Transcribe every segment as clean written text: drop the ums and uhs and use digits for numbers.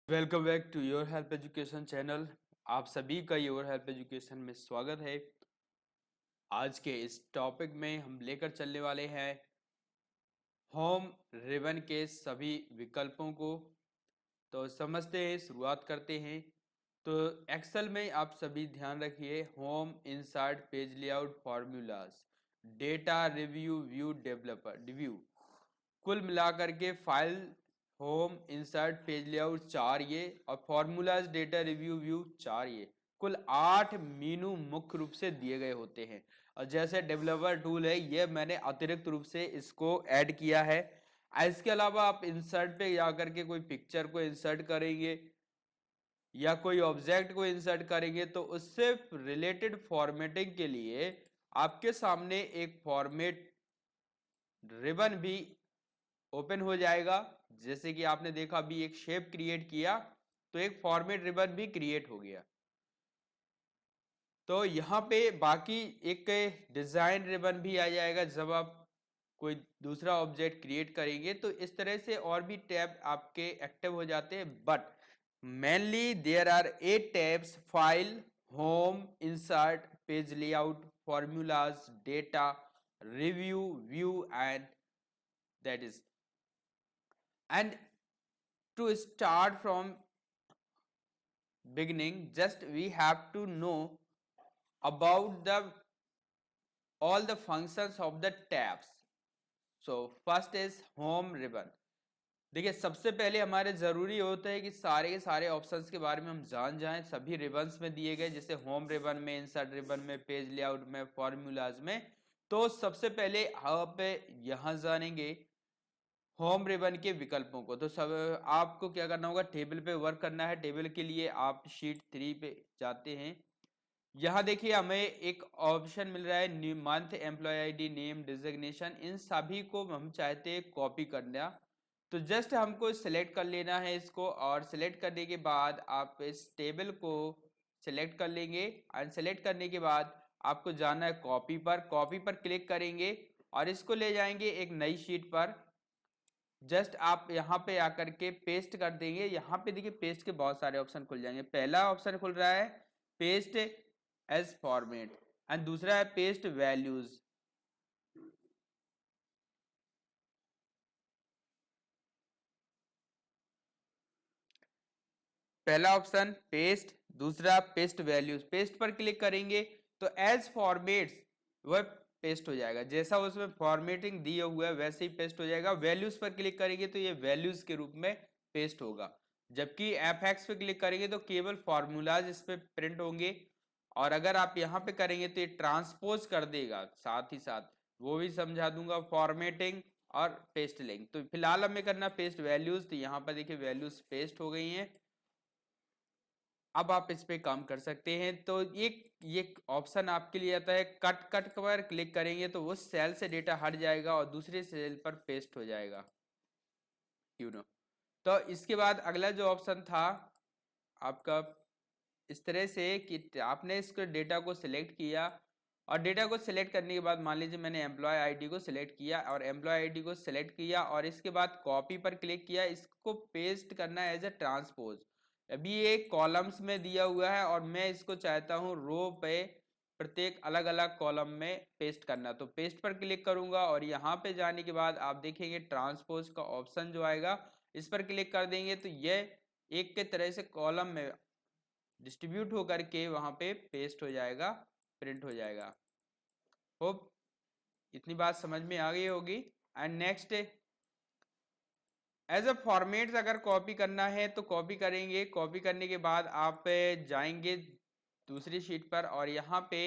Welcome back to your help education channel. आप सभी का योर हेल्प एजुकेशन में स्वागत है। आज के इस टॉपिक में हम लेकर चलने वाले हैं होम रिबन के सभी विकल्पों को। तो समझते हैं, शुरुआत करते हैं। तो एक्सेल में आप सभी ध्यान रखिए, home, insert, page layout, formulas, data, review, view, developer, review, कुल मिलाकर के file, home, insert, page layout 4 ये, और फॉर्मूलाज, डेटा, रिव्यू, व्यू 4 ये, कुल 8 मीनू मुख्य रूप से दिए गए होते हैं। और जैसे डेवलपर टूल है, ये मैंने अतिरिक्त रूप से इसको ऐड किया है। इसके अलावा आप इंसर्ट पे जाकर के कोई पिक्चर को इंसर्ट करेंगे या कोई ऑब्जेक्ट को इंसर्ट करेंगे तो उससे रिलेटेड फॉर्मेटिंग के लिए आपके सामने एक फॉर्मेट रिबन भी ओपन हो जाएगा। जैसे कि आपने देखा, अभी एक शेप क्रिएट किया तो एक फॉर्मेट रिबन भी क्रिएट हो गया। तो यहाँ पे बाकी एक डिजाइन रिबन भी आ जाएगा जब आप कोई दूसरा ऑब्जेक्ट क्रिएट करेंगे। तो इस तरह से और भी टैब आपके एक्टिव हो जाते हैं, but mainly there are 8 tabs: file, home, insert, page layout, formulas, data, review, view and that is and to start from beginning, just we have to know about the all the functions of the tabs. So first is home ribbon. देखिए, सबसे पहले हमारे जरूरी होता है कि सारे के सारे ऑप्शंस के बारे में हम जान जाएं। सभी रिबन्स में दिए गए, जैसे होम रिबन में, इंसर्ट रिबन में, पेज लेआउट में, फॉर्मूलाज में। तो सबसे पहले आप यहां जानेंगे होम रिबन के विकल्पों को। तो सब आपको क्या करना होगा, टेबल पे वर्क करना है। टेबल के लिए आप शीट 3 पे जाते हैं। यहाँ देखिए, हमें एक ऑप्शन मिल रहा है month, employ ID, name, designation. इन सभी को हम चाहते हैं कॉपी करना। तो जस्ट हमको सिलेक्ट कर लेना है इसको, और सिलेक्ट करने के बाद आप इस टेबल को सिलेक्ट कर लेंगे। एंड सिलेक्ट करने के बाद आपको जाना है कॉपी पर। कॉपी पर क्लिक करेंगे और इसको ले जाएंगे एक नई शीट पर। जस्ट आप यहाँ पे आकर के पेस्ट कर देंगे। यहाँ पे देखिए, पेस्ट के बहुत सारे ऑप्शन खुल जाएंगे। पहला ऑप्शन खुल रहा है पेस्ट एज फॉर्मेट, एंड दूसरा है पेस्ट वैल्यूज। पहला ऑप्शन पेस्ट, दूसरा पेस्ट वैल्यूज। पेस्ट पर क्लिक करेंगे तो एज फॉर्मेट्स वह पेस्ट हो जाएगा। जैसा उसमें फॉर्मेटिंग दिया हुआ है वैसे ही पेस्ट हो जाएगा। वैल्यूज पर क्लिक करेंगे तो ये वैल्यूज के रूप में पेस्ट होगा। जबकि एफएक्स पे क्लिक करेंगे तो केवल फॉर्मूलाज इस पे प्रिंट होंगे। और अगर आप यहाँ पे करेंगे तो ये ट्रांसपोज कर देगा। साथ ही साथ वो भी समझा दूंगा, फॉर्मेटिंग और पेस्ट लिंक। तो फिलहाल हमें करना पेस्ट वैल्यूज। तो यहाँ पर देखिए वैल्यूज पेस्ट हो गई हैं। अब आप इस पे काम कर सकते हैं। तो ये ऑप्शन आपके लिए आता है कट। कट पर क्लिक करेंगे तो उस सेल से डेटा हट जाएगा और दूसरे सेल पर पेस्ट हो जाएगा, यू नो। तो इसके बाद अगला जो ऑप्शन था आपका, इस तरह से कि आपने इसको डेटा को सिलेक्ट किया, और डेटा को सिलेक्ट करने के बाद मान लीजिए मैंने एम्प्लॉय आईडी को सिलेक्ट किया और एम्प्लॉय आईडी को सिलेक्ट किया, और इसके बाद कॉपी पर क्लिक किया। इसको पेस्ट करना है एज ए ट्रांसपोज। अभी ये कॉलम्स में दिया हुआ है और मैं इसको चाहता हूँ रो पे प्रत्येक अलग अलग कॉलम में पेस्ट करना। तो पेस्ट पर क्लिक करूंगा और यहाँ पे जाने के बाद आप देखेंगे ट्रांसपोज का ऑप्शन जो आएगा, इस पर क्लिक कर देंगे तो ये एक के तरह से कॉलम में डिस्ट्रीब्यूट होकर के वहां पे पेस्ट हो जाएगा, प्रिंट हो जाएगा। होप इतनी बात समझ में आ गई होगी। And next, as a formats अगर कॉपी करना है तो कॉपी करेंगे। कॉपी करने के बाद आप जाएंगे दूसरी शीट पर, और यहाँ पे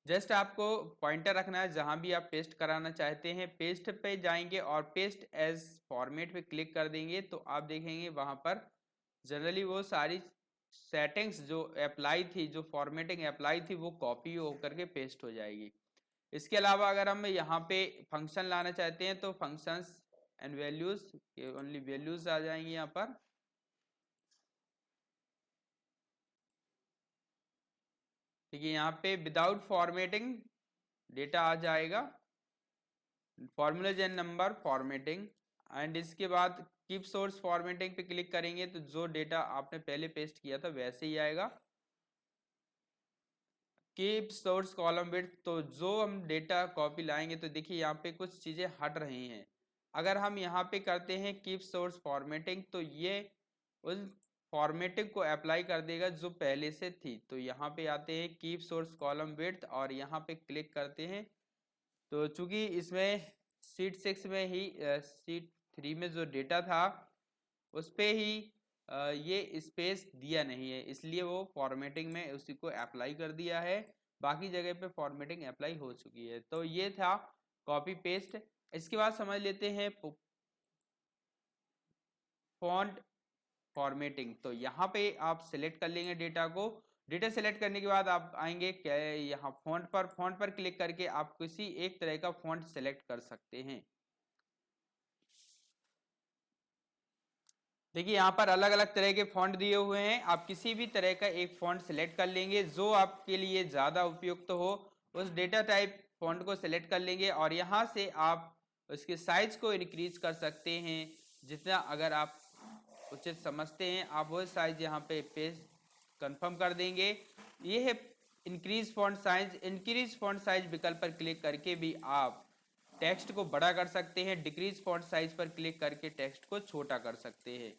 जस्ट आपको पॉइंटर रखना है जहां भी आप पेस्ट कराना चाहते हैं। पेस्ट पे जाएंगे और पेस्ट एज फॉर्मेट पे क्लिक कर देंगे तो आप देखेंगे वहां पर जनरली वो सारी सेटिंग्स जो अप्लाई थी, जो फॉर्मेटिंग अप्लाई थी, वो कॉपी होकर के पेस्ट हो जाएगी। इसके अलावा अगर हम यहाँ पे फंक्शन लाना चाहते हैं तो functions and values, only values आ जाएंगे यहाँ पर। ठीक है, यहाँ पे विदाउट फॉर्मेटिंग डेटा आ जाएगा, formulas and number, formatting. And इसके बाद कीप सोर्स फॉर्मेटिंग पे क्लिक करेंगे तो जो डेटा आपने पहले पेस्ट किया था वैसे ही आएगा। कीप सोर्स कॉलम विड्थ, तो जो हम डेटा कॉपी लाएंगे तो देखिए यहाँ पे कुछ चीजें हट रही हैं। अगर हम यहाँ पे करते हैं कीप सोर्स फॉर्मेटिंग तो ये उस फॉर्मेटिंग को अप्लाई कर देगा जो पहले से थी। तो यहाँ पे आते हैं कीप सोर्स कॉलम विड्थ और यहाँ पे क्लिक करते हैं। तो चूंकि इसमें शीट 6 में ही शीट 3 में जो डेटा था उस पे ही ये स्पेस दिया नहीं है, इसलिए वो फॉर्मेटिंग में उसी को अप्लाई कर दिया है। बाकी जगह पे फॉर्मेटिंग अप्लाई हो चुकी है। तो ये था कॉपी पेस्ट। इसके बाद समझ लेते हैं फॉन्ट फॉर्मेटिंग। तो यहाँ पे आप सिलेक्ट कर लेंगे डेटा को। डेटा सेलेक्ट करने के बाद आप आएंगे क्या यहाँ फॉन्ट पर क्लिक करके आप किसी एक तरह का फॉन्ट सेलेक्ट कर सकते हैं। देखिए यहाँ पर अलग अलग तरह के फॉन्ट दिए हुए हैं, आप किसी भी तरह का एक फॉन्ट सेलेक्ट कर लेंगे जो आपके लिए ज़्यादा उपयुक्त हो। उस डेटा टाइप फॉन्ट को सेलेक्ट कर लेंगे और यहाँ से आप उसके साइज को इंक्रीज कर सकते हैं जितना अगर आप उचित समझते हैं। आप वो साइज यहाँ पे पेस्ट कंफर्म कर देंगे। ये है increase font size. Increase font size विकल्प पर क्लिक करके भी आप टेक्स्ट को बड़ा कर सकते हैं। डिक्रीज फॉन्ट साइज पर क्लिक करके टेक्स्ट को छोटा कर सकते हैं।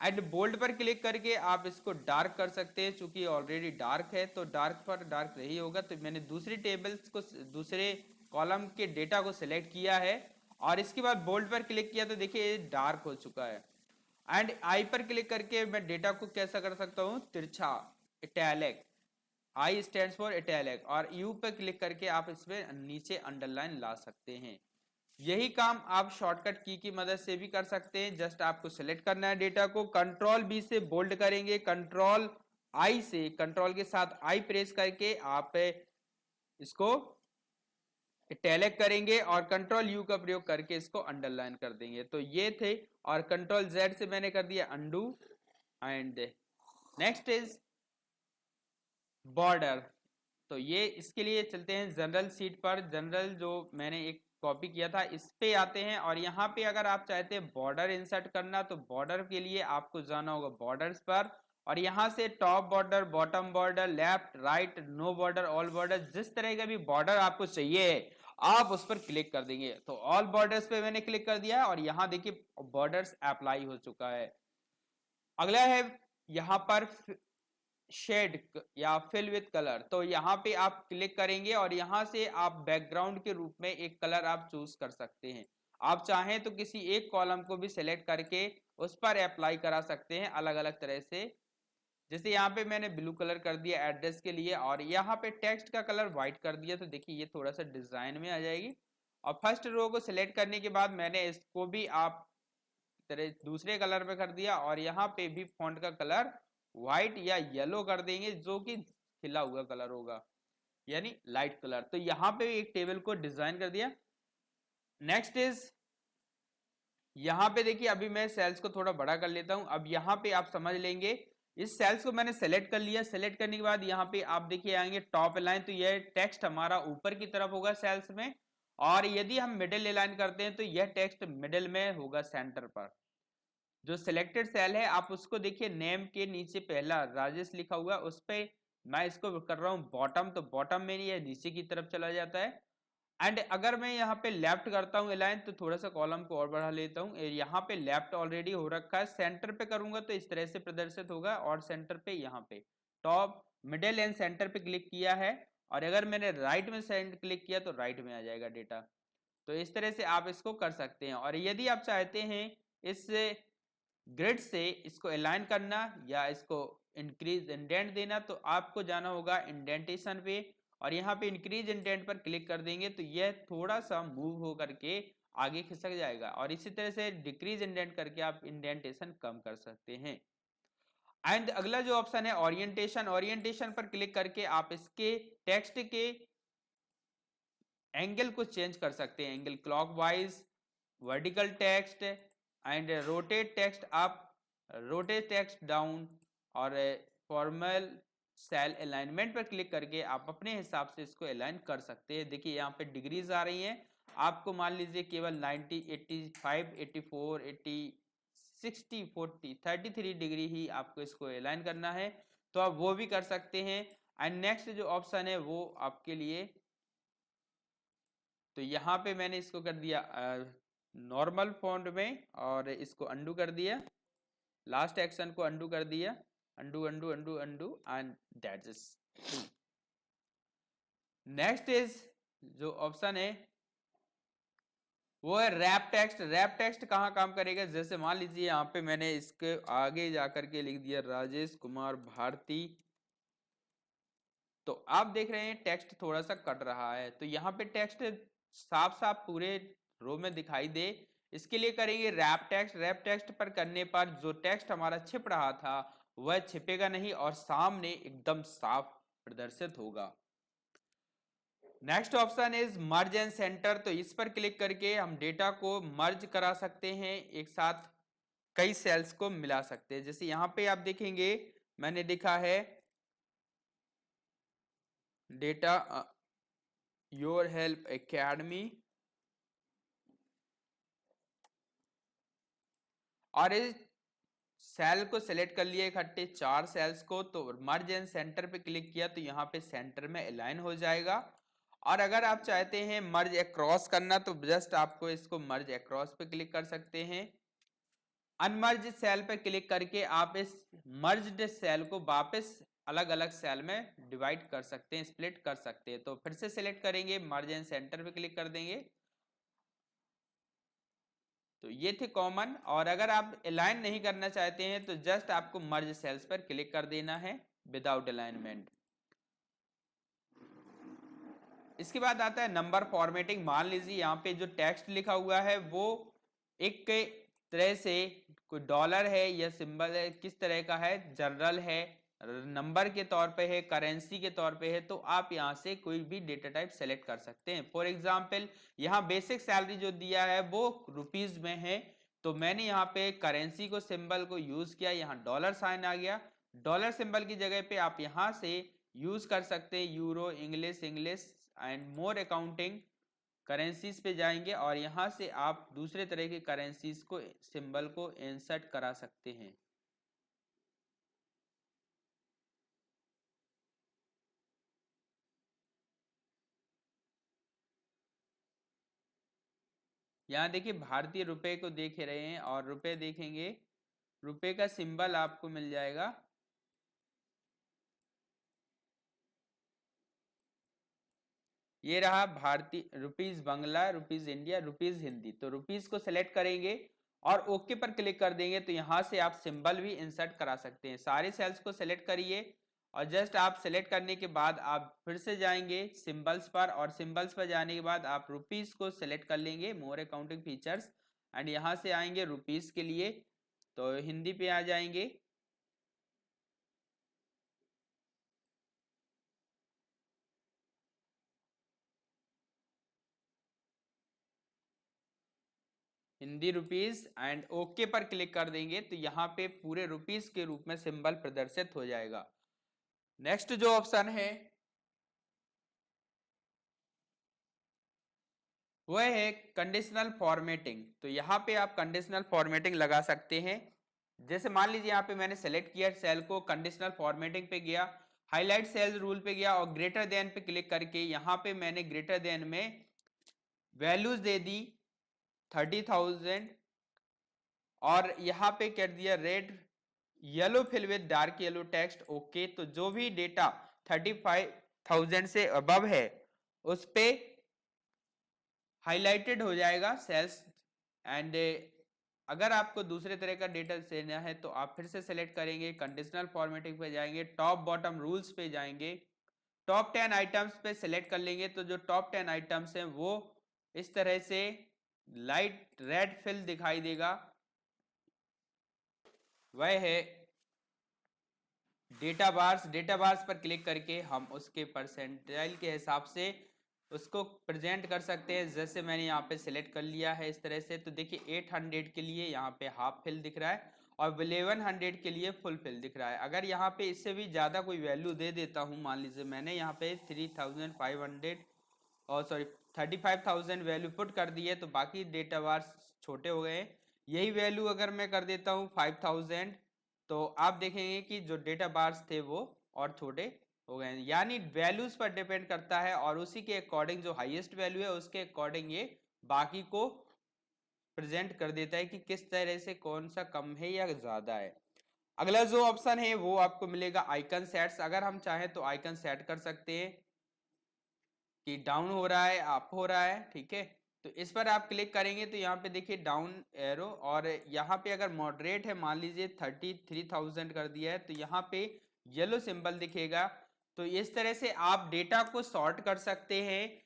एंड बोल्ड पर क्लिक करके आप इसको डार्क कर सकते हैं। चूंकि ऑलरेडी डार्क है तो डार्क पर डार्क नहीं होगा। तो मैंने दूसरी टेबल्स को दूसरे कॉलम के डेटा को सिलेक्ट किया है और इसके बाद बोल्ड पर क्लिक किया तो देखिए ये डार्क हो चुका है। एंड आई पर क्लिक करके मैं डेटा को कैसा कर सकता हूँ, तिरछा, italic. I stands for italic. और यू पर क्लिक करके आप इसमें नीचे अंडरलाइन ला सकते हैं। यही काम आप शॉर्टकट की मदद से भी कर सकते हैं। जस्ट आपको सिलेक्ट करना है डेटा को, कंट्रोल बी से बोल्ड करेंगे, कंट्रोल आई से कंट्रोल के साथ आई प्रेस करके आप इसको इटैलिक करेंगे और कंट्रोल यू का प्रयोग करके इसको अंडरलाइन कर देंगे। तो ये थे। और कंट्रोल जेड से मैंने कर दिया undo. And next is border. तो ये इसके लिए चलते हैं जनरल सीट पर। जनरल जो मैंने एक कॉपी किया था इस पे आते हैं और यहाँ पे अगर आप चाहते हैं बॉर्डर इंसर्ट करना तो बॉर्डर के लिए आपको जाना होगा बॉर्डर्स पर और यहाँ से top border, bottom border, left, right, no border, all border, जिस तरह का भी बॉर्डर आपको चाहिए है आप उस पर क्लिक कर देंगे। तो ऑल बॉर्डर्स पे मैंने क्लिक कर दिया और यहाँ देखिए बॉर्डर्स अप्लाई हो चुका है। अगला है यहाँ पर शेड या फिल विथ कलर। तो यहाँ पे आप क्लिक करेंगे और यहाँ से आप बैकग्राउंड के रूप में एक कलर आप चूज कर सकते हैं। आप चाहें तो किसी एक कॉलम को भी सिलेक्ट करके उस पर अप्लाई करा सकते हैं अलग अलग तरह से। जैसे यहाँ पे मैंने ब्लू कलर कर दिया एड्रेस के लिए और यहाँ पे टेक्स्ट का कलर व्हाइट कर दिया। तो देखिए ये थोड़ा सा डिजाइन में आ जाएगी। और फर्स्ट रो को सिलेक्ट करने के बाद मैंने इसको भी आप तरह दूसरे कलर में कर दिया और यहाँ पे भी फॉन्ट का कलर व्हाइट या येलो कर देंगे जो कि खिला हुआ कलर होगा यानी लाइट कलर। तो यहाँ पे एक टेबल को डिजाइन कर दिया। नेक्स्ट इज यहाँ पे देखिए अभी मैं सेल्स को थोड़ा बड़ा कर लेता हूं। अब यहाँ पे आप समझ लेंगे इस सेल्स को मैंने सेलेक्ट कर लिया। सेलेक्ट करने के बाद यहाँ पे आप देखिए आएंगे टॉप अलाइन। तो यह टेक्स्ट हमारा ऊपर की तरफ होगा सेल्स में और यदि हम मिडिल अलाइन करते हैं तो यह टेक्स्ट मिडिल में होगा सेंटर पर। जो सिलेक्टेड सेल है आप उसको देखिए नेम के नीचे पहला राजेश लिखा हुआ उस पे मैं इसको कर रहा हूँ बॉटम। तो बॉटम में ये नीचे की तरफ चला जाता है। एंड अगर मैं यहाँ पे लेफ्ट करता हूँ अलाइन तो थोड़ा सा कॉलम को और बढ़ा लेता हूँ। यहाँ पे लेफ्ट ऑलरेडी हो रखा है। सेंटर पे करूंगा तो इस तरह से प्रदर्शित होगा और सेंटर पे यहाँ पे टॉप, मिडिल एंड सेंटर पे क्लिक किया है और अगर मैंने राइट में क्लिक किया तो राइट में आ जाएगा डेटा। तो इस तरह से आप इसको कर सकते हैं। और यदि आप चाहते हैं इस ग्रिड से इसको अलाइन करना या इसको इंक्रीज इंडेंट देना तो आपको जाना होगा इंडेंटेशन पे और यहाँ पे इंक्रीज इंडेंट पर क्लिक कर देंगे तो यह थोड़ा सा मूव हो करके आगे खिसक जाएगा। और इसी तरह से डिक्रीज इंडेंट करके आप इंडेंटेशन कम कर सकते हैं। एंड अगला जो ऑप्शन है ओरिएंटेशन। ओरिएंटेशन पर क्लिक करके आप इसके टेक्स्ट के एंगल को चेंज कर सकते हैं। Angle clockwise, vertical text and rotate text up, rotate text down और फॉर्मल सेल अलाइनमेंट पर क्लिक करके आप अपने हिसाब से इसको अलाइन कर सकते हैं। देखिए यहाँ पे डिग्रीज आ रही हैं। आपको मान लीजिए केवल 90, 85, 84, 80 60 40 33 डिग्री ही आपको इसको अलाइन करना है, तो आप वो भी कर सकते हैं। एंड नेक्स्ट जो ऑप्शन है वो आपके लिए, तो यहाँ पे मैंने इसको कर दिया नॉर्मल फॉन्ट में और इसको अंडू कर दिया, लास्ट एक्शन को अंडू कर दिया, undo undo undo undo and that's it. Next is जो ऑप्शन है वो है रैप टेक्स्ट। रैप टेक्स्ट कहाँ काम करेगा, जैसे मान लीजिए यहाँ पे मैंने इसके आगे जाकर के लिख दिया राजेश कुमार भारती, तो आप देख रहे हैं टेक्स्ट थोड़ा सा कट रहा है, तो यहाँ पे टेक्स्ट साफ साफ पूरे रो में दिखाई दे, इसके लिए करेंगे रैप टेक्स्ट। रैप टेक्स्ट पर करने पर जो टेक्स्ट हमारा छिप रहा था वह छिपेगा नहीं और सामने एकदम साफ प्रदर्शित होगा। Next option is merge and centre, तो इस पर क्लिक करके हम डेटा को मर्ज करा सकते हैं, एक साथ कई सेल्स को मिला सकते हैं। जैसे यहाँ पे आप देखेंगे मैंने लिखा है डेटा योर हेल्प एकेडमी, और इस सेल को सिलेक्ट कर लिया इकट्ठे 4 सेल्स को, तो मर्ज एंड सेंटर पे क्लिक किया तो यहाँ पे सेंटर में अलाइन हो जाएगा। और अगर आप चाहते हैं मर्ज अक्रॉस करना तो जस्ट आपको इसको मर्ज अक्रॉस पे क्लिक कर सकते हैं। अनमर्ज सेल पे क्लिक करके आप इस मर्ज्ड सेल को वापस अलग अलग सेल में डिवाइड कर सकते हैं, स्प्लिट कर सकते हैं। तो फिर से सिलेक्ट करेंगे, मर्ज एंड सेंटर पे क्लिक कर देंगे, तो ये थे कॉमन। और अगर आप अलाइन नहीं करना चाहते हैं तो जस्ट आपको मर्ज सेल्स पर क्लिक कर देना है विदाउट अलाइनमेंट। इसके बाद आता है नंबर फॉर्मेटिंग। मान लीजिए यहाँ पे जो टेक्स्ट लिखा हुआ है वो एक तरह से कोई डॉलर है या सिंबल है, किस तरह का है, जनरल है, नंबर के तौर पे है, करेंसी के तौर पे है, तो आप यहाँ से कोई भी डेटा टाइप सेलेक्ट कर सकते हैं। फॉर एग्जांपल यहाँ बेसिक सैलरी जो दिया है वो रुपीज में है, तो मैंने यहाँ पे करेंसी को सिंबल को यूज किया, यहाँ डॉलर साइन आ गया। डॉलर सिंबल की जगह पे आप यहाँ से यूज कर सकते हैं euro, English and more accounting currencies पे जाएंगे और यहाँ से आप दूसरे तरह के करेंसीज को सिंबल को इंसर्ट करा सकते हैं। यहाँ देखिए भारतीय रुपए को देख रहे हैं और रुपए देखेंगे, रुपए का सिंबल आपको मिल जाएगा, ये रहा भारतीय rupees Bangla, rupees India, rupees Hindi. तो रुपीज को सिलेक्ट करेंगे और ओके पर क्लिक कर देंगे, तो यहाँ से आप सिंबल भी इंसर्ट करा सकते हैं। सारे सेल्स को सिलेक्ट करिए और जस्ट आप सिलेक्ट करने के बाद आप फिर से जाएंगे सिंबल्स पर, और सिंबल्स पर जाने के बाद आप रुपीज को सिलेक्ट कर लेंगे, मोर अकाउंटिंग फीचर्स, एंड यहाँ से आएंगे रुपीज के लिए, तो हिंदी पे आ जाएंगे। हिंदी रुपीज एंड ओके पर क्लिक कर देंगे, तो यहाँ पे पूरे रुपीज के रूप में सिंबल प्रदर्शित हो जाएगा। नेक्स्ट जो ऑप्शन है वह है कंडीशनल फॉर्मेटिंग। तो यहाँ पे आप कंडीशनल फॉर्मेटिंग लगा सकते हैं। जैसे मान लीजिए यहाँ पे मैंने सेलेक्ट किया सेल को, कंडीशनल फॉर्मेटिंग पे गया, हाईलाइट सेल्स रूल पे गया और ग्रेटर देन पे क्लिक करके यहाँ पे मैंने ग्रेटर देन में वैल्यूज दे दी 30,000 और यहाँ पे कर दिया red yellow fill with dark yellow text okay. तो जो भी डेटा 35,000 से अबव है उस पे हाईलाइटेड हो जाएगा सेल्स। एंड अगर आपको दूसरे तरह का डेटा देना है तो आप फिर से सेलेक्ट करेंगे, कंडीशनल फॉर्मेटिंग पे जाएंगे, टॉप बॉटम रूल्स पे जाएंगे, टॉप 10 आइटम्स पे सेलेक्ट कर लेंगे। तो जो टॉप 10 आइटम्स हैं वो इस तरह से लाइट रेड फिल दिखाई देगा, वह है डेटा बार्स। डेटा बार्स पर क्लिक करके हम उसके परसेंटाइल के हिसाब से उसको प्रेजेंट कर सकते हैं। जैसे मैंने यहाँ पे सिलेक्ट कर लिया है इस तरह से, तो देखिए 800 के लिए यहाँ पे हाफ फिल दिख रहा है और 1100 के लिए फुल फिल दिख रहा है। अगर यहाँ पे इससे भी ज़्यादा कोई वैल्यू दे देता हूँ, मान लीजिए मैंने यहाँ पे 3500 और सॉरी 35,000 वैल्यू पुट कर दी है, तो बाकी डेटा बार्स छोटे हो गए, यही वैल्यू अगर मैं कर देता हूँ 5000, तो आप देखेंगे कि जो डेटा बार्स थे वो और छोटे हो गए। यानी वैल्यूज पर डिपेंड करता है और उसी के अकॉर्डिंग जो हाईएस्ट वैल्यू है उसके अकॉर्डिंग ये बाकी को प्रेजेंट कर देता है कि किस तरह से कौन सा कम है या ज्यादा है। अगला जो ऑप्शन है वो आपको मिलेगा आइकन सेट्स। अगर हम चाहें तो आइकन सेट कर सकते हैं कि डाउन हो रहा है, अप हो रहा है, ठीक है। तो इस पर आप क्लिक करेंगे तो यहाँ पे देखिए डाउन एरो, और यहाँ पे अगर मॉडरेट है, मान लीजिए 33,000 कर दिया है, तो यहाँ पे येलो सिंबल दिखेगा। तो इस तरह से आप डेटा को सॉर्ट कर सकते हैं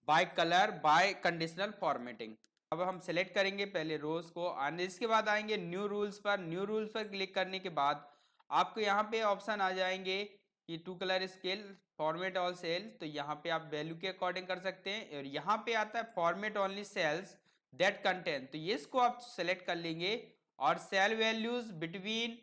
by colour, by conditional formatting. अब हम सेलेक्ट करेंगे पहले रोज को, और इसके बाद आएंगे न्यू रूल्स पर। न्यू रूल्स पर क्लिक करने के बाद आपको यहाँ पे ऑप्शन आ जाएंगे कि two colour scale, format all cell. तो यहाँ पे आप वैल्यू के अकॉर्डिंग कर सकते हैं, और यहाँ पे आता है format only cells that contain, तो ये इसको आप सेलेक्ट कर लेंगे। और सेल वैल्यूज बिटवीन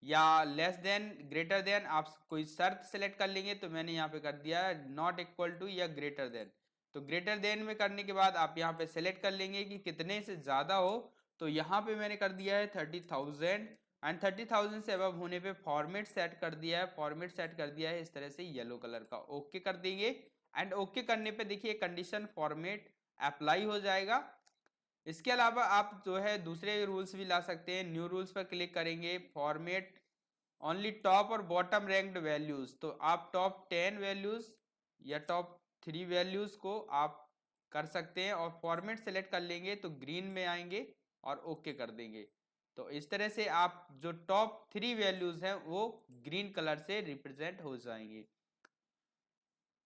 या लेस देन, ग्रेटर देन, आप कोई शर्त सेलेक्ट कर लेंगे। तो मैंने यहाँ पे कर दिया नॉट इक्वल टू या ग्रेटर देन। तो ग्रेटर देन में करने के बाद आप यहाँ पे सेलेक्ट कर लेंगे कि कितने से ज्यादा हो। तो यहाँ पे मैंने कर दिया है 30,000, एंड 30,000 से अब होने पे फॉर्मेट सेट कर दिया है। फॉर्मेट सेट कर दिया है इस तरह से येलो कलर का, ओके कर देंगे। एंड ओके करने पे देखिए कंडीशन फॉर्मेट अप्लाई हो जाएगा। इसके अलावा आप जो है दूसरे रूल्स भी ला सकते हैं। न्यू रूल्स पर क्लिक करेंगे, फॉर्मेट ओनली टॉप और बॉटम रैंक्ड वैल्यूज। तो आप टॉप 10 वैल्यूज या टॉप 3 वैल्यूज को आप कर सकते हैं, और फॉर्मेट सेलेक्ट कर लेंगे तो ग्रीन में आएंगे और ओके कर देंगे। तो इस तरह से आप जो टॉप 3 वैल्यूज हैं वो ग्रीन कलर से रिप्रेजेंट हो जाएंगे।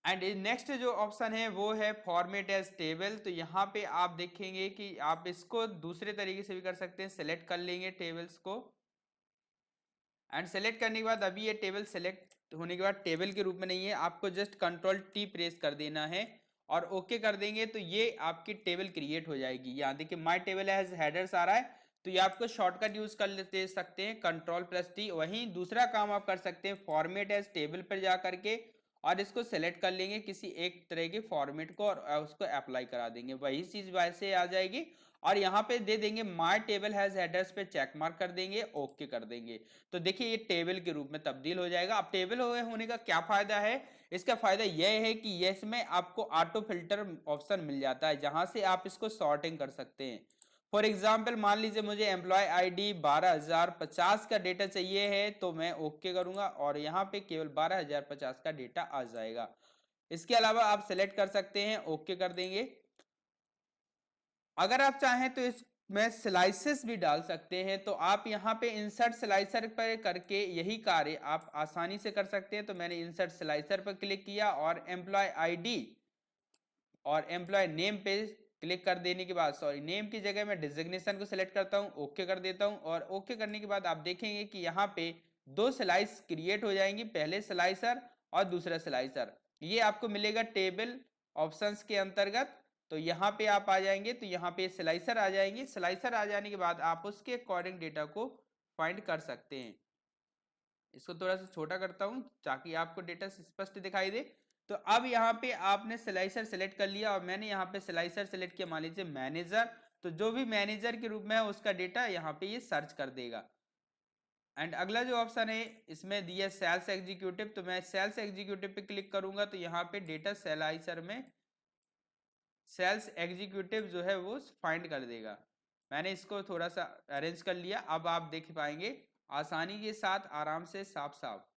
एंड नेक्स्ट जो ऑप्शन है वो है फॉर्मेट एज टेबल। तो यहाँ पे आप देखेंगे कि आप इसको दूसरे तरीके से भी कर सकते हैं। सेलेक्ट कर लेंगे टेबल्स को, एंड सेलेक्ट करने के बाद अभी ये टेबल सेलेक्ट होने के बाद टेबल के रूप में नहीं है, आपको जस्ट कंट्रोल टी प्रेस कर देना है और ओके कर देंगे। तो ये आपकी टेबल क्रिएट हो जाएगी। यहाँ देखिए माय टेबल हैज हेडर्स आ रहा है, तो ये आपको शॉर्टकट यूज कर दे सकते हैं कंट्रोल प्लस टी। वहीं दूसरा काम आप कर सकते हैं फॉर्मेट एज टेबल पर जा करके, और इसको सेलेक्ट कर लेंगे किसी एक तरह के फॉर्मेट को, और उसको अप्लाई करा देंगे, वही चीज वैसे आ जाएगी। और यहाँ पे दे देंगे माय टेबल हैज हेडर्स पे चेक मार्क कर देंगे, ओके कर देंगे। तो देखिए ये टेबल के रूप में तब्दील हो जाएगा। अब टेबल होने का क्या फायदा है? इसका फायदा यह है कि इसमें आपको ऑटो फिल्टर ऑप्शन मिल जाता है, जहां से आप इसको सॉर्टिंग कर सकते हैं। फॉर एग्जाम्पल मान लीजिए मुझे एम्प्लॉय आईडी 12,050 का डेटा चाहिए है, तो मैं ओके करूंगा और यहाँ पे केवल 12,050 का डेटा आ जाएगा। इसके अलावा आप सेलेक्ट कर सकते हैं, ओके कर देंगे। अगर आप चाहें तो इसमें स्लाइसेस भी डाल सकते हैं, तो आप यहाँ पे इंसर्ट स्लाइसर पर करके यही कार्य आप आसानी से कर सकते हैं। तो मैंने इंसर्ट स्लाइसर पर क्लिक किया और एम्प्लॉय आईडी और एम्प्लॉय नेम पे क्लिक कर देने के बाद, सॉरी नेम की जगह मैं डिजिग्नेशन को सिलेक्ट करता हूँ, ओके कर देता हूँ। और ओके करने के बाद आप देखेंगे कि यहाँ पे दो स्लाइस क्रिएट हो जाएंगी, पहले स्लाइसर और दूसरा स्लाइसर। ये आपको मिलेगा टेबल ऑप्शंस के अंतर्गत। तो यहाँ पे आप आ जाएंगे तो यहाँ पे स्लाइसर आ जाएंगे। स्लाइसर आ जाने के बाद आप उसके अकॉर्डिंग डेटा को फाइंड कर सकते हैं। इसको थोड़ा सा छोटा करता हूं ताकि आपको डेटा स्पष्ट दिखाई दे। तो अब यहाँ पे आपने स्लाइसर सेलेक्ट कर लिया, और मैंने यहाँ पे स्लाइसर सेलेक्ट किया मान लीजिए मैनेजर। तो जो भी मैनेजर के रूप में है उसका डेटा यहाँ पे ये सर्च कर देगा। एंड अगला जो ऑप्शन है इसमें दिया सेल्स एग्जीक्यूटिव। तो मैं सेल्स एग्जीक्यूटिव पे क्लिक करूंगा तो यहाँ पे डेटा स्लाइसर में सेल्स एग्जीक्यूटिव जो है वो फाइंड कर देगा। मैंने इसको थोड़ा सा अरेंज कर लिया, अब आप देख पाएंगे आसानी के साथ, आराम से, साफ साफ।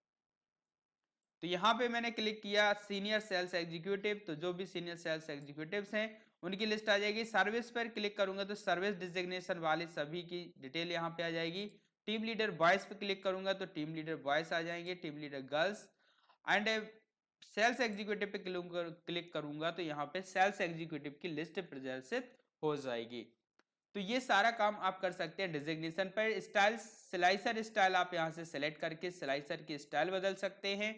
तो यहाँ पे मैंने क्लिक किया सीनियर सेल्स एग्जीक्यूटिव, तो जो भी सीनियर सेल्स एग्जीक्यूटिव्स हैं उनकी लिस्ट आ जाएगी। सर्विस पर क्लिक करूंगा तो सर्विस डिजिग्नेशन वाले सभी की डिटेल यहाँ पे आ जाएगी। टीम लीडर बॉयज पे क्लिक करूंगा तो टीम लीडर बॉयज आ जाएंगे, team leader girls. And sales executive पे क्लिक करूंगा तो यहाँ पे सेल्स एग्जीक्यूटिव की लिस्ट प्रदर्शित हो जाएगी। तो ये सारा काम आप कर सकते हैं डिजिग्नेशन पर। स्टाइल, स्लाइसर स्टाइल आप यहाँ से सेलेक्ट करके स्लाइसर की स्टाइल बदल सकते हैं।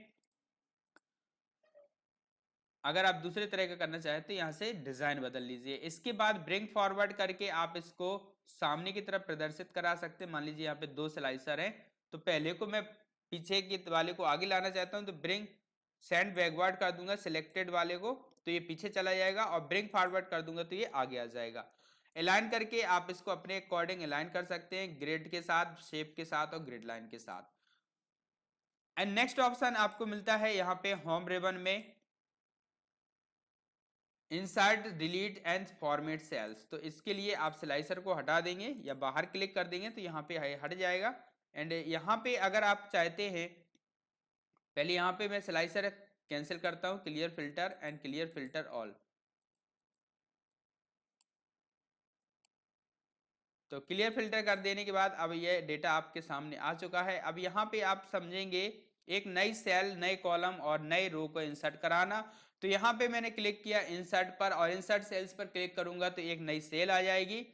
अगर आप दूसरे तरह का करना चाहें तो यहाँ से डिजाइन बदल लीजिए। इसके बाद ब्रिंग फॉरवर्ड करके आप इसको सामने की तरफ प्रदर्शित करा सकते हैं। मान लीजिए यहाँ पे दो स्लाइसर हैं, तो पहले को मैं पीछे के वाले को आगे लाना चाहता हूँ, तो ब्रिंग सेंड बैकवर्ड कर दूंगा सिलेक्टेड वाले को, तो ये पीछे चला जाएगा, और ब्रिंग फॉरवर्ड कर दूंगा तो ये आगे आ जाएगा। अलाइन करके आप इसको अपने अकॉर्डिंग अलाइन कर सकते हैं, ग्रिड के साथ, शेप के साथ और ग्रिड लाइन के साथ। एंड नेक्स्ट ऑप्शन आपको मिलता है यहाँ पे होम रिबन में insert delete and format cells. तो इसके लिए आप स्लाइसर को हटा देंगे या बाहर क्लिक कर देंगे तो यहाँ पे हट जाएगा। एंड यहाँ पे अगर आप चाहते हैं, पहले यहाँ पे मैं स्लाइसर कैंसिल करता हूँ, clear filter and clear filter all. तो क्लियर फिल्टर कर देने के बाद अब ये डेटा आपके सामने आ चुका है। अब यहाँ पे आप समझेंगे एक नई सेल, नए कॉलम और नए रो को इंसर्ट कराना। तो यहाँ पे मैंने क्लिक किया इंसर्ट पर और इंसर्ट सेल्स पर क्लिक करूंगा तो एक नई सेल आ जाएगी।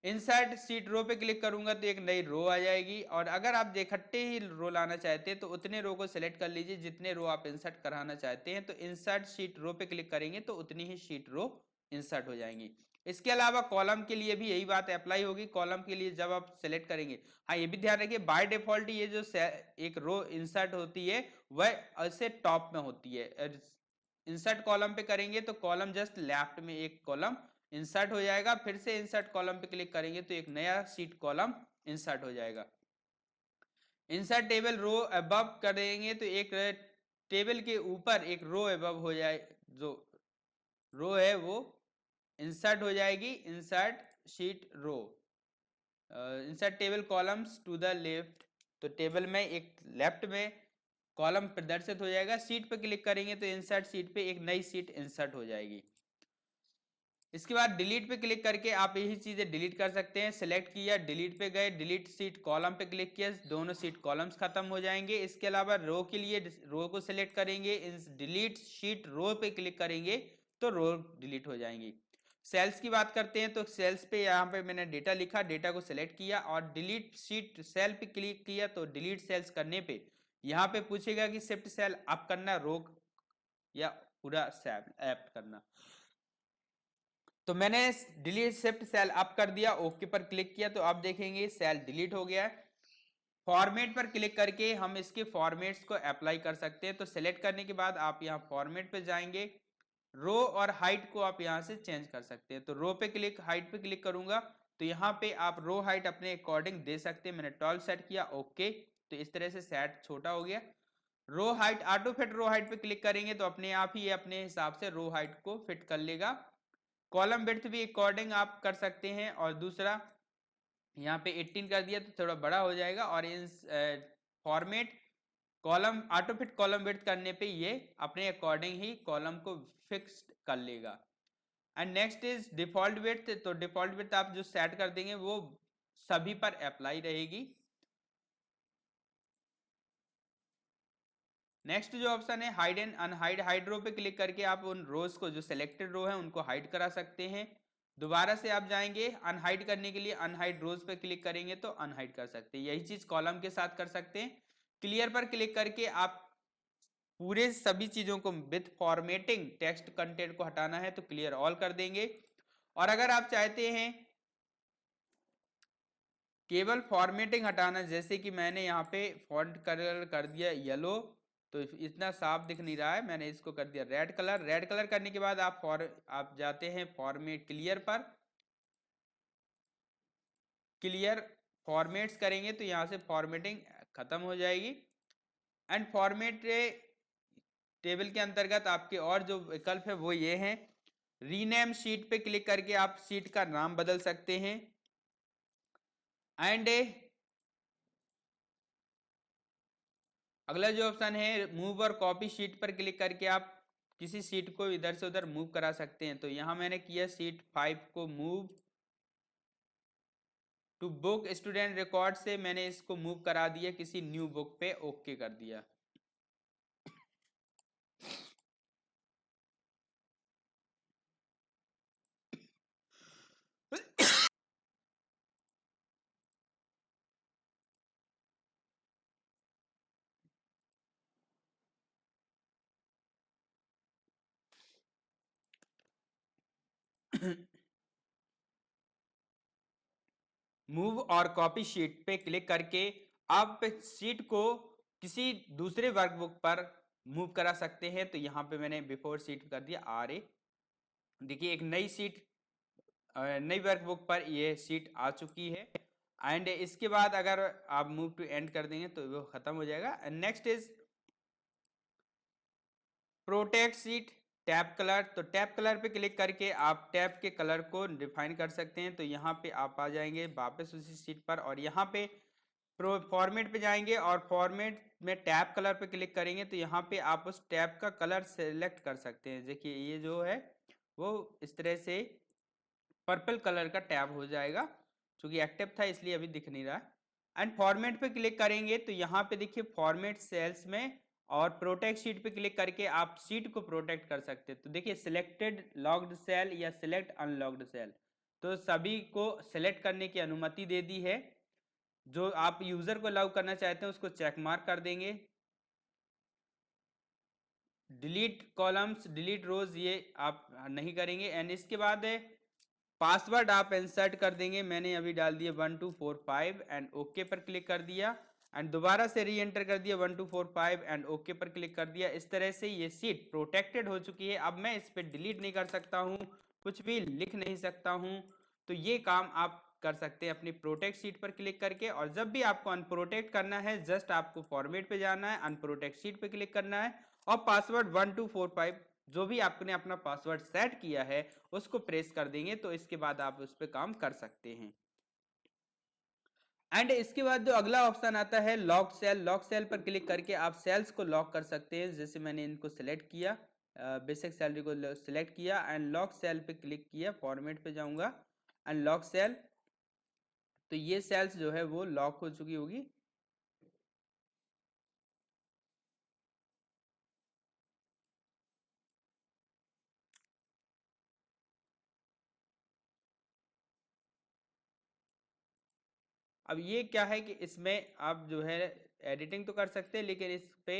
इंसर्ट सीट रो पे क्लिक करूंगा तो एक नई रो आ जाएगी। और अगर आप इकट्ठे ही रो लाना चाहते हैं तो उतने रो को सिलेक्ट कर लीजिए जितने रो आप इंसर्ट कराना चाहते हैं। तो इंसर्ट शीट रो पे क्लिक करेंगे तो उतनी ही शीट रो इंसर्ट हो जाएंगी। इसके अलावा कॉलम के लिए भी यही बात अप्लाई होगी। कॉलम के लिए जब आप सिलेक्ट करेंगे, हाँ ये भी ध्यान रखिए बाय डिफॉल्ट ये जो एक रो इंसर्ट होती है वह ऐसे टॉप में होती है। इंसर्ट कॉलम पे करेंगे तो कॉलम जस्ट लेफ्ट में एक कॉलम इंसर्ट हो जाएगा। फिर से इंसर्ट कॉलम पे क्लिक करेंगे तो एक नया शीट कॉलम इंसर्ट हो जाएगा। इंसर्ट टेबल रो अबव करेंगे तो एक टेबल के ऊपर एक रो अबव हो जाए, जो रो है वो इंसर्ट हो जाएगी। Insert sheet row, insert table columns to the left. तो टेबल में एक लेफ्ट में कॉलम प्रदर्शित हो जाएगा। सीट पे क्लिक करेंगे तो इंसर्ट सीट पे एक नई सीट इंसर्ट हो जाएगी। इसके बाद डिलीट पे क्लिक करके आप यही चीजें डिलीट कर सकते हैं। सिलेक्ट किया, डिलीट पे गए, डिलीट सीट कॉलम पे क्लिक किया, दोनों सीट कॉलम्स खत्म हो जाएंगे। इसके अलावा रो के लिए रो को सिलेक्ट करेंगे, डिलीट शीट रो पे क्लिक करेंगे तो रो डिलीट हो जाएंगी। सेल्स की बात करते हैं तो सेल्स पे यहाँ पे मैंने डेटा लिखा, डेटा को सिलेक्ट किया और डिलीट शीट सेल पे क्लिक किया। तो डिलीट सेल्स करने पे यहाँ पे पूछेगा कि शिफ्ट सेल अप करना, रो या पूरा सेल ऐप करना। तो मैंने डिलीट शिफ्ट सेल अप कर दिया, ओके पर क्लिक किया तो आप देखेंगे सेल डिलीट हो गया है। फॉर्मेट पर क्लिक करके हम इसके फॉर्मेट्स को अप्लाई कर सकते हैं। तो सिलेक्ट करने के बाद आप यहाँ फॉर्मेट पे जाएंगे, रो और हाइट को आप यहाँ से चेंज कर सकते हैं। तो रो पे क्लिक, हाइट पे क्लिक करूंगा तो यहाँ पे आप रो हाइट अपने अकॉर्डिंग दे सकते हैं। मैंने 12 सेट किया, ओके। तो इस तरह से सेट छोटा हो गया। Row height, auto fit row height पे क्लिक करेंगे तो अपने आप ही अपने हिसाब से रो हाइट को फिट कर लेगा। कॉलम विड्थ भी अकॉर्डिंग आप कर सकते हैं। और दूसरा यहाँ पे 18 कर दिया तो थोड़ा बड़ा हो जाएगा। और in format column auto fit column width करने पे ये अपने अकॉर्डिंग ही कॉलम को फिक्स कर लेगा। And next is default width. तो डिफॉल्ट विड्थ आप जो सेट कर देंगे वो सभी पर अप्लाई रहेगी। नेक्स्ट जो ऑप्शन है हाइड एंड अनहाइड, हाइड रो पे क्लिक करके आप उन रोज को जो सिलेक्टेड रो है उनको हाइड करा सकते हैं। दोबारा से आप जाएंगे अनहाइड करने के लिए, अनहाइड रोज पे क्लिक करेंगे तो अनहाइड कर सकते हैं। यही चीज कॉलम के साथ कर सकते हैं। क्लियर पर क्लिक करके आप पूरे सभी चीजों को विद फॉर्मेटिंग टेक्स्ट कंटेंट को हटाना है तो क्लियर ऑल कर देंगे। और अगर आप चाहते हैं केवल फॉर्मेटिंग हटाना, जैसे कि मैंने यहाँ पे फॉन्ट कलर कर दिया येलो, तो इतना साफ दिख नहीं रहा है, मैंने इसको कर दिया रेड कलर। रेड कलर करने के बाद आप जाते हैं फॉर्मेट क्लियर पर, क्लियर फॉर्मेट्स करेंगे तो यहाँ से फॉर्मेटिंग खत्म हो जाएगी। एंड फॉर्मेट टेबल के अंतर्गत आपके और जो विकल्प है वो ये हैं, रीनेम शीट पे क्लिक करके आप शीट का नाम बदल सकते हैं। एंड अगला जो ऑप्शन है मूव और कॉपी शीट पर क्लिक करके आप किसी सीट को इधर से उधर मूव करा सकते हैं। तो यहां मैंने किया सीट 5 को move to book student record से मैंने इसको मूव करा दिया किसी न्यू बुक पे, ओके कर दिया। मूव और कॉपी शीट पे क्लिक करके आप शीट को किसी दूसरे वर्कबुक पर मूव करा सकते हैं। तो यहाँ पे मैंने बिफोर शीट कर दिया RA। देखिए एक नई शीट नई वर्कबुक पर ये शीट आ चुकी है। एंड इसके बाद अगर आप मूव टू एंड कर देंगे तो वो खत्म हो जाएगा। Next is protect sheet tab colour. तो टैब कलर पे क्लिक करके आप टैब के कलर को डिफाइन कर सकते हैं। तो यहाँ पे आप आ जाएंगे वापस उसी शीट पर और यहाँ पे फॉर्मेट पे जाएंगे और फॉर्मेट में टैब कलर पे क्लिक करेंगे तो यहाँ पे आप उस टैब का कलर सेलेक्ट कर सकते हैं। देखिए ये जो है वो इस तरह से पर्पल कलर का टैब हो जाएगा, क्योंकि एक्टिव था इसलिए अभी दिख नहीं रहा। एंड फॉर्मेट पे क्लिक करेंगे तो यहाँ पे देखिए फॉर्मेट सेल्स में और प्रोटेक्ट शीट पे क्लिक करके आप शीट को प्रोटेक्ट कर सकते हैं। तो देखिए सिलेक्टेड लॉक्ड सेल या सिलेक्ट अनलॉक्ड सेल, तो सभी को सिलेक्ट करने की अनुमति दे दी है। जो आप यूजर को अलाउ करना चाहते हैं उसको चेक मार्क कर देंगे। डिलीट कॉलम्स डिलीट रोज ये आप नहीं करेंगे। एंड इसके बाद पासवर्ड आप इंसर्ट कर देंगे। मैंने अभी डाल दिया 1245 एंड ओके पर क्लिक कर दिया एंड दोबारा से री एंटर कर दिया 1245 एंड ओके पर क्लिक कर दिया। इस तरह से ये शीट प्रोटेक्टेड हो चुकी है। अब मैं इस पर डिलीट नहीं कर सकता हूँ, कुछ भी लिख नहीं सकता हूँ। तो ये काम आप कर सकते हैं अपनी प्रोटेक्ट शीट पर क्लिक करके। और जब भी आपको अनप्रोटेक्ट करना है जस्ट आपको फॉर्मेट पे जाना है, अनप्रोटेक्ट शीट पे क्लिक करना है और पासवर्ड 1245 जो भी आपने अपना पासवर्ड सेट किया है उसको प्रेस कर देंगे। तो इसके बाद आप उस पर काम कर सकते हैं। एंड इसके बाद जो अगला ऑप्शन आता है लॉक सेल। लॉक सेल पर क्लिक करके आप सेल्स को लॉक कर सकते हैं। जैसे मैंने इनको सिलेक्ट किया, बेसिक सैलरी को सिलेक्ट किया एंड लॉक सेल पे क्लिक किया, फॉर्मेट पे जाऊंगा एंड लॉक सेल। तो ये सेल्स जो है वो लॉक हो चुकी होगी। अब ये क्या है कि इसमें आप जो है एडिटिंग तो कर सकते हैं, लेकिन इस पे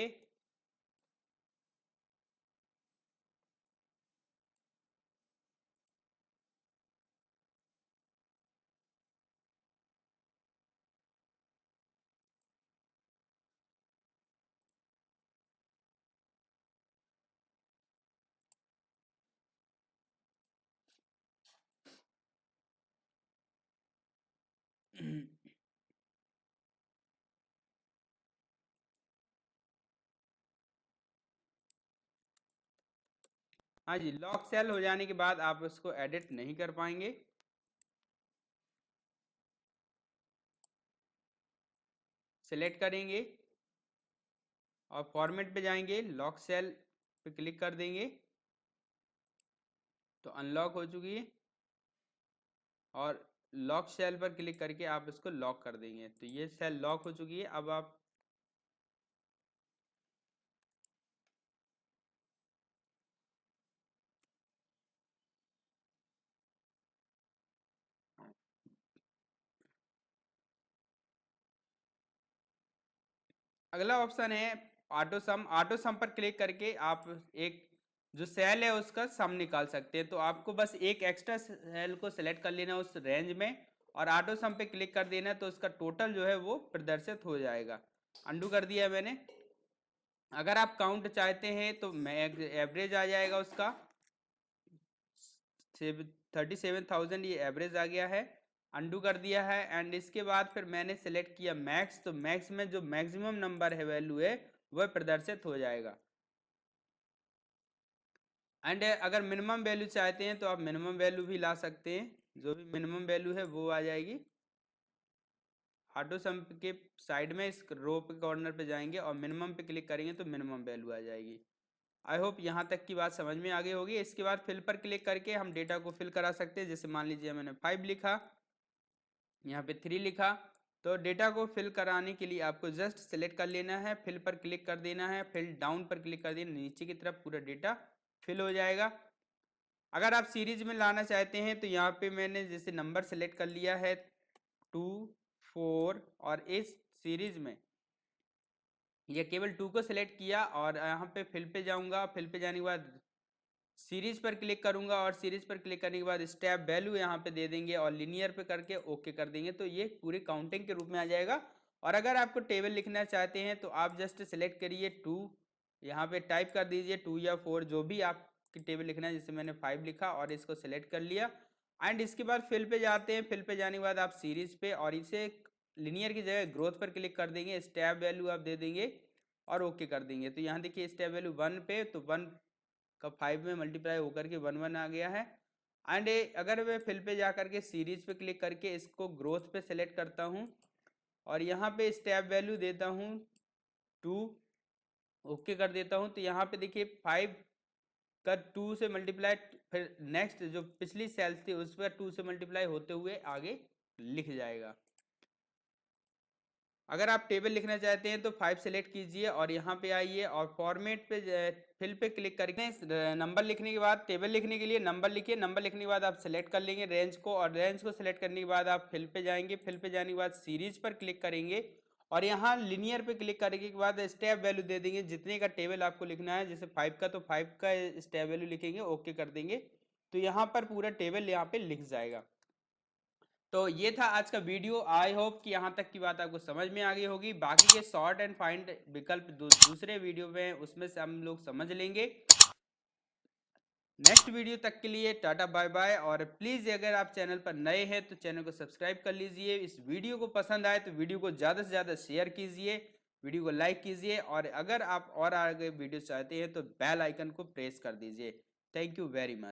हाँ जी, लॉक सेल हो जाने के बाद आप उसको एडिट नहीं कर पाएंगे। सिलेक्ट करेंगे और फॉर्मेट पे जाएंगे, लॉक सेल पे क्लिक कर देंगे तो अनलॉक हो चुकी है। और लॉक सेल पर क्लिक करके आप इसको लॉक कर देंगे तो ये सेल लॉक हो चुकी है। अब आप अगला ऑप्शन है ऑटो सम। ऑटो सम पर क्लिक करके आप एक जो सेल है उसका सम निकाल सकते हैं। तो आपको बस एक एक्स्ट्रा सेल को सिलेक्ट कर लेना उस रेंज में और ऑटो सम पे क्लिक कर देना तो उसका टोटल जो है वो प्रदर्शित हो जाएगा। अंडू कर दिया मैंने। अगर आप काउंट चाहते हैं तो एवरेज आ जाएगा उसका 37,000, ये एवरेज आ गया है। अंडू कर दिया है एंड इसके बाद फिर मैंने सेलेक्ट किया मैक्स। तो मैक्स में जो मैक्सिमम नंबर है वैल्यू है वह प्रदर्शित हो जाएगा। एंड अगर मिनिमम वैल्यू चाहते हैं तो आप मिनिमम वैल्यू भी ला सकते हैं, जो भी मिनिमम वैल्यू है वो आ जाएगी। ऑटो सम के साइड में इस रो पे कॉर्नर पे जाएंगे और मिनिमम पे क्लिक करेंगे तो मिनिमम वैल्यू आ जाएगी। आई होप यहाँ तक की बात समझ में आ गई होगी। इसके बाद फिल पर क्लिक करके हम डेटा को फिल करा सकते हैं। जैसे मान लीजिए मैंने 5 लिखा, यहाँ पे 3 लिखा, तो डेटा को फिल कराने के लिए आपको जस्ट सेलेक्ट कर लेना है, फिल पर क्लिक कर देना है, फिल डाउन पर क्लिक कर देना, नीचे की तरफ पूरा डेटा फिल हो जाएगा। अगर आप सीरीज में लाना चाहते हैं तो यहाँ पे मैंने जैसे नंबर सेलेक्ट कर लिया है 2 4 और इस सीरीज में ये केवल 2 को सिलेक्ट किया और यहाँ पे फिल पे जाऊंगा। फिल पे जाने के बाद सीरीज पर क्लिक करूंगा और सीरीज पर क्लिक करने के बाद स्टेप वैल्यू यहाँ पे दे देंगे और लिनियर पे करके ओके कर देंगे तो ये पूरी काउंटिंग के रूप में आ जाएगा। और अगर आपको टेबल लिखना चाहते हैं तो आप जस्ट सेलेक्ट करिए 2, यहाँ पे टाइप कर दीजिए 2 या 4 जो भी आपकी टेबल लिखना है। जैसे मैंने 5 लिखा और इसको सिलेक्ट कर लिया एंड इसके बाद फिल पे जाते हैं। फिल पे जाने के बाद आप सीरीज पे और इसे लिनियर की जगह ग्रोथ पर क्लिक कर देंगे, स्टेप वैल्यू आप दे देंगे और ओके कर देंगे। तो यहाँ देखिए स्टेप वैल्यू 1 पे, तो 1 का 5 में मल्टीप्लाई होकर के 1 आ गया है। एंड अगर मैं फिल पे जा करके सीरीज पे क्लिक करके इसको ग्रोथ पे सेलेक्ट करता हूँ और यहाँ पे स्टेप वैल्यू देता हूँ 2, ओके कर देता हूँ, तो यहाँ पे देखिए 5 का 2 से मल्टीप्लाई, फिर नेक्स्ट जो पिछली सेल्स थी उस पर 2 से मल्टीप्लाई होते हुए आगे लिख जाएगा। अगर आप टेबल लिखना चाहते हैं तो 5 सेलेक्ट कीजिए और यहाँ पे आइए और फॉर्मेट पे फिल पे क्लिक करके नंबर लिखने के बाद टेबल लिखने के लिए नंबर लिखिए। नंबर लिखने के बाद आप सेलेक्ट कर लेंगे रेंज को, और रेंज को सेलेक्ट करने के बाद आप फिल पे जाएंगे। फिल पे जाने के बाद सीरीज पर क्लिक करेंगे और यहाँ लिनियर पे क्लिक करने के बाद स्टेप वैल्यू दे देंगे जितने का टेबल आपको लिखना है। जैसे 5 का तो 5 का स्टेप वैल्यू लिखेंगे, ओके कर देंगे, तो यहाँ पर पूरा टेबल यहाँ पे लिख जाएगा। तो ये था आज का वीडियो। आई होप कि यहाँ तक की बात आपको समझ में आ गई होगी। बाकी के सॉर्ट एंड फाइंड विकल्प दूसरे वीडियो में उसमें से हम लोग समझ लेंगे। नेक्स्ट वीडियो तक के लिए टाटा बाय बाय। और प्लीज़ अगर आप चैनल पर नए हैं तो चैनल को सब्सक्राइब कर लीजिए। इस वीडियो को पसंद आए तो वीडियो को ज़्यादा से ज़्यादा शेयर कीजिए, वीडियो को लाइक कीजिए, और अगर आप और आगे वीडियो चाहते हैं तो बेल आइकन को प्रेस कर दीजिए। Thank you very much.